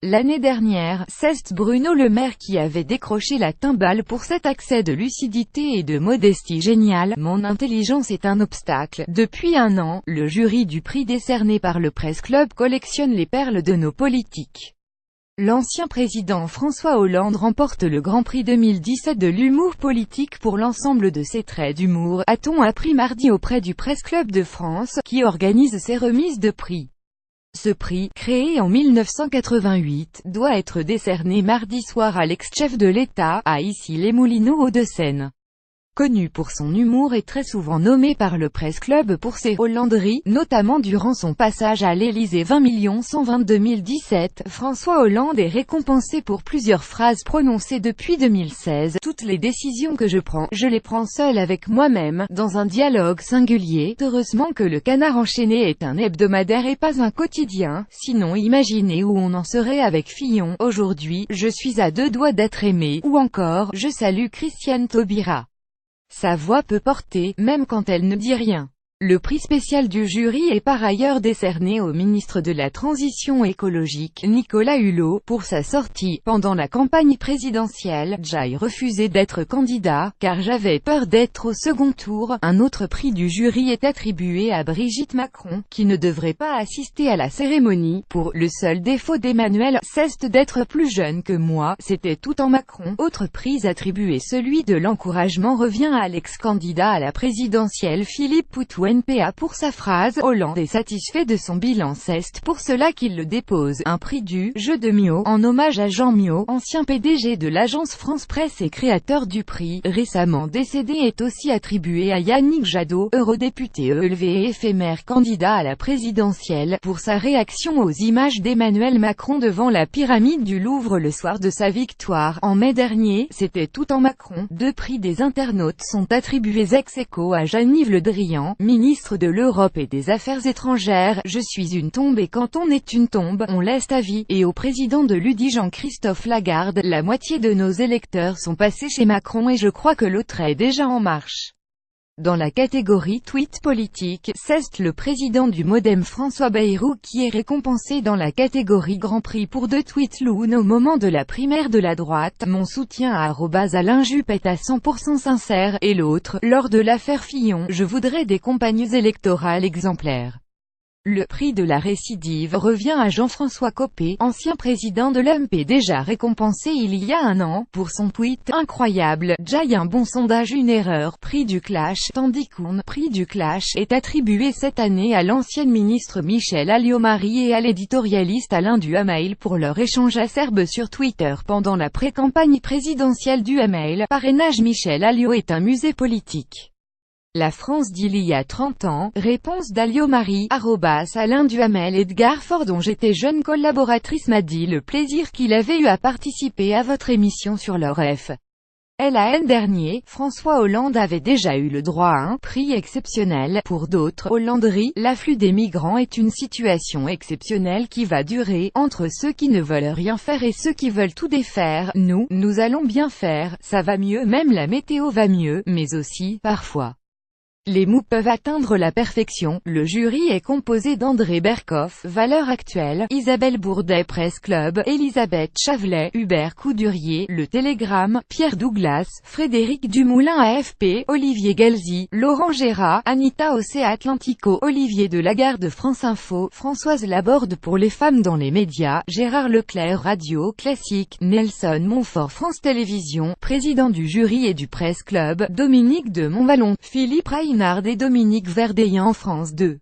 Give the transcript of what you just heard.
L'année dernière, c'est Bruno Le Maire qui avait décroché la timbale pour cet accès de lucidité et de modestie géniale. Mon intelligence est un obstacle. Depuis un an, le jury du prix décerné par le Presse Club collectionne les perles de nos politiques. L'ancien président François Hollande remporte le Grand Prix 2017 de l'humour politique pour l'ensemble de ses traits d'humour, a-t-on appris mardi auprès du Presse Club de France, qui organise ses remises de prix. Ce prix, créé en 1988, doit être décerné mardi soir à l'ex-chef de l'État, à Issy-les-Moulineaux Hauts-de-Seine. Connu pour son humour et très souvent nommé par le Presse Club pour ses hollanderies, notamment durant son passage à l'Élysée 20 120 2017, François Hollande est récompensé pour plusieurs phrases prononcées depuis 2016. Toutes les décisions que je les prends seul avec moi-même, dans un dialogue singulier. Heureusement que le Canard enchaîné est un hebdomadaire et pas un quotidien, sinon imaginez où on en serait avec Fillon. Aujourd'hui, je suis à deux doigts d'être aimé, ou encore, je salue Christiane Taubira. Sa voix peut porter, même quand elle ne dit rien. Le prix spécial du jury est par ailleurs décerné au ministre de la Transition écologique, Nicolas Hulot, pour sa sortie, pendant la campagne présidentielle, j'ai refusé d'être candidat, car j'avais peur d'être au second tour. Un autre prix du jury est attribué à Brigitte Macron, qui ne devrait pas assister à la cérémonie, pour le seul défaut d'Emmanuel, c'est d'être plus jeune que moi, c'était tout en Macron. Autre prix attribué, celui de l'encouragement, revient à l'ex-candidat à la présidentielle Philippe Poutou NPA pour sa phrase « Hollande est satisfait de son bilan, c'est pour cela qu'il le dépose ». Un prix du « Jeu de Mio » en hommage à Jean Mio, ancien PDG de l'agence France Presse et créateur du prix, récemment décédé, est aussi attribué à Yannick Jadot, eurodéputé élevé et éphémère candidat à la présidentielle, pour sa réaction aux images d'Emmanuel Macron devant la pyramide du Louvre le soir de sa victoire. En mai dernier, c'était tout en Macron. Deux prix des internautes sont attribués ex aequo à Jean-Yves Le Drian, ministre de l'Europe et des Affaires étrangères, je suis une tombe et quand on est une tombe, on laisse ta vie, et au président de l'UDI Jean-Christophe Lagarde, la moitié de nos électeurs sont passés chez Macron et je crois que l'autre est déjà en marche. Dans la catégorie tweet politique, c'est le président du Modem François Bayrou qui est récompensé dans la catégorie Grand Prix pour deux tweets loon au moment de la primaire de la droite. Mon soutien à @Alain Juppé est à 100% sincère, et l'autre, lors de l'affaire Fillon, je voudrais des campagnes électorales exemplaires. Le prix de la récidive revient à Jean-François Copé, ancien président de l'UMP déjà récompensé il y a un an, pour son tweet « Incroyable, Jai un bon sondage une erreur ». Prix du clash, tandis qu'un prix du clash est attribué cette année à l'ancienne ministre Michèle Alliot-Marie et à l'éditorialiste Alain Duhamel pour leur échange acerbe sur Twitter pendant la pré-campagne présidentielle. Duhamel, parrainage Michèle Alliot est un musée politique. La France d'il y a 30 ans, réponse d'Alliot-Marie, @Alain Duhamel. Edgar Faure, dont j'étais jeune collaboratrice, m'a dit le plaisir qu'il avait eu à participer à votre émission sur leur F. LAN dernier. François Hollande avait déjà eu le droit à un prix exceptionnel. Pour d'autres hollanderies, l'afflux des migrants est une situation exceptionnelle qui va durer, entre ceux qui ne veulent rien faire et ceux qui veulent tout défaire. Nous allons bien faire, ça va mieux, même la météo va mieux, mais aussi, parfois, les mots peuvent atteindre la perfection. Le jury est composé d'André Berkoff, Valeurs Actuelles, Isabelle Bourdet, Presse Club, Elisabeth Chavelet, Hubert Coudurier, Le Télégramme, Pierre Douglas, Frédéric Dumoulin AFP, Olivier Galzi, Laurent Gérard, Anita Océ Atlantico, Olivier Delagarde France Info, Françoise Laborde pour les femmes dans les médias, Gérard Leclerc Radio Classique, Nelson Montfort France Télévisions, président du jury et du Presse Club, Dominique de Montvalon, Philippe Reynard et Dominique Verdeillan France 2.